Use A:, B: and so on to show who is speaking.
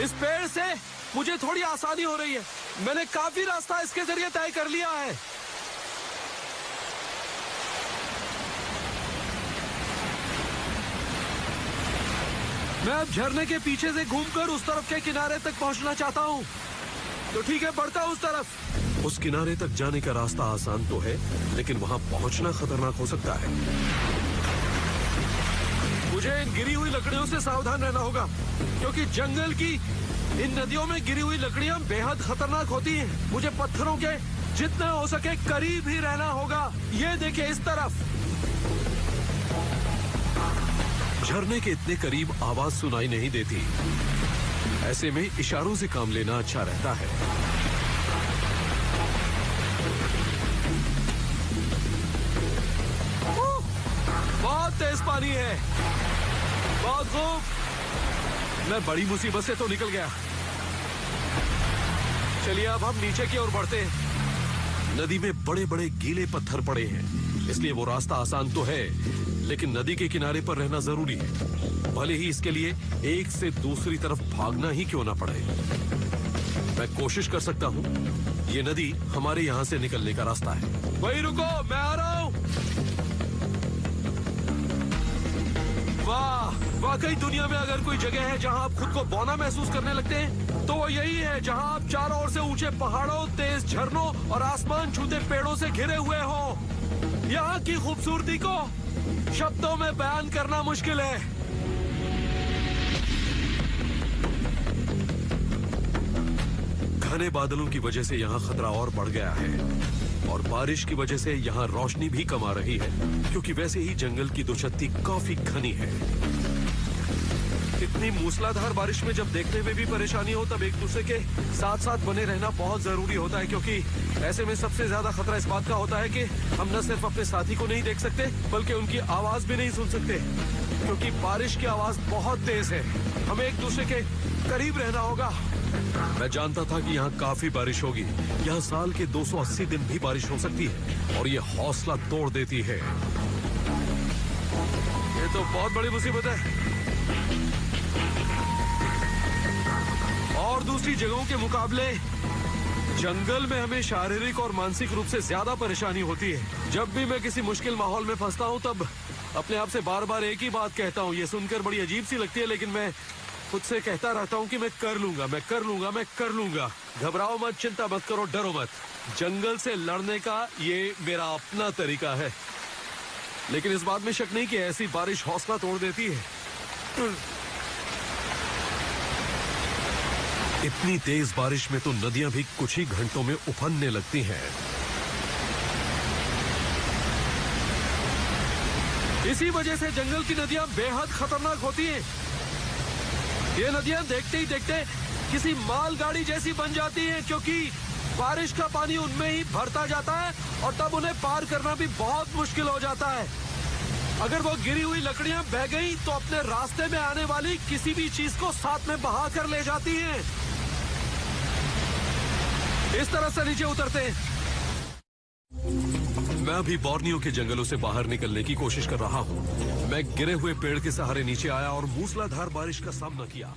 A: इस पेड़ से मुझे थोड़ी आसानी हो रही है। मैंने काफी रास्ता इसके जरिए तय कर लिया है। मैं अब झरने के पीछे से घूमकर उस तरफ के किनारे तक पहुंचना चाहता हूं। तो ठीक है, बढ़ता हूं उस तरफ।
B: उस किनारे तक जाने का रास्ता आसान तो है, लेकिन वहां पहुंचना खतरनाक हो सकता है।
A: मुझे इन गिरी हुई लकड़ियों से सावधान रहना होगा, क्योंकि जंगल की इन नदियों में गिरी हुई लकड़ियां बेहद खतरनाक होती हैं। मुझे पत्थरों के जितना हो सके करीब ही रहना होगा। ये देखिए इस तरफ।
B: झरने के इतने करीब आवाज सुनाई नहीं देती। ऐसे में इशारों से काम लेना अच्छा रहता है।
A: बहुत तेज पानी है। बहुत खूब। मैं बड़ी मुसीबत से तो निकल गया। चलिए अब हम नीचे की ओर बढ़ते हैं।
B: नदी में बड़े बड़े गीले पत्थर पड़े हैं, इसलिए वो रास्ता आसान तो है, लेकिन नदी के किनारे पर रहना जरूरी है। भले ही इसके लिए एक से दूसरी तरफ भागना ही क्यों ना पड़े। मैं कोशिश कर सकता हूँ। ये नदी हमारे यहाँ से निकलने का रास्ता है।
A: वही रुको, मैं आ रहा हूँ। वाह, वाकई दुनिया में अगर कोई जगह है जहाँ आप खुद को बौना महसूस करने लगते हैं, तो वो यही है, जहाँ आप चारों ओर से ऊंचे पहाड़ों, तेज झरनों और आसमान छूते पेड़ों से घिरे हुए हो। यहाँ की खूबसूरती को शब्दों में बयान करना मुश्किल है।
B: घने बादलों की वजह से यहाँ खतरा और बढ़ गया है, और बारिश की वजह से यहाँ रोशनी भी कम आ रही है, क्योंकि वैसे ही जंगल की दुछत्ती काफी घनी है।
A: इतनी मूसलाधार बारिश में जब देखने में भी परेशानी हो, तब एक दूसरे के साथ साथ बने रहना बहुत जरूरी होता है, क्योंकि ऐसे में सबसे ज्यादा खतरा इस बात का होता है कि हम न सिर्फ अपने साथी को नहीं देख सकते, बल्कि उनकी आवाज भी नहीं सुन सकते, क्योंकि बारिश की आवाज बहुत तेज है। हमें एक दूसरे के करीब रहना होगा।
B: मैं जानता था कि यहाँ काफी बारिश होगी। यहाँ साल के 280 दिन भी बारिश हो सकती है, और ये हौसला तोड़ देती है।
A: ये तो बहुत बड़ी मुसीबत है। और दूसरी जगहों के मुकाबले जंगल में हमें शारीरिक और मानसिक रूप से ज्यादा परेशानी होती है। जब भी मैं किसी मुश्किल माहौल में फंसता हूँ, तब अपने आप से बार बार एक ही बात कहता हूँ। ये सुनकर बड़ी अजीब सी लगती है, लेकिन मैं खुद से कहता रहता हूँ कि मैं कर लूंगा, मैं कर लूंगा, मैं कर लूंगा। घबराओ मत, चिंता मत करो, डरो मत। जंगल से लड़ने का ये मेरा अपना तरीका है। लेकिन इस बात में शक नहीं कि ऐसी बारिश हौसला तोड़ देती है।
B: इतनी तेज बारिश में तो नदियां भी कुछ ही घंटों में उफनने लगती हैं।
A: इसी वजह से जंगल की नदियां बेहद खतरनाक होती हैं। ये नदियां देखते ही देखते किसी मालगाड़ी जैसी बन जाती हैं, क्योंकि बारिश का पानी उनमें ही भरता जाता है, और तब उन्हें पार करना भी बहुत मुश्किल हो जाता है। अगर वो गिरी हुई लकड़ियां बह गई, तो अपने रास्ते में आने वाली किसी भी चीज को साथ में बहा कर ले जाती हैं। इस तरह से नीचे उतरते हैं।
B: मैं अभी बोर्नियो के जंगलों से बाहर निकलने की कोशिश कर रहा हूँ। मैं गिरे हुए पेड़ के सहारे नीचे आया और मूसलाधार बारिश का सामना किया।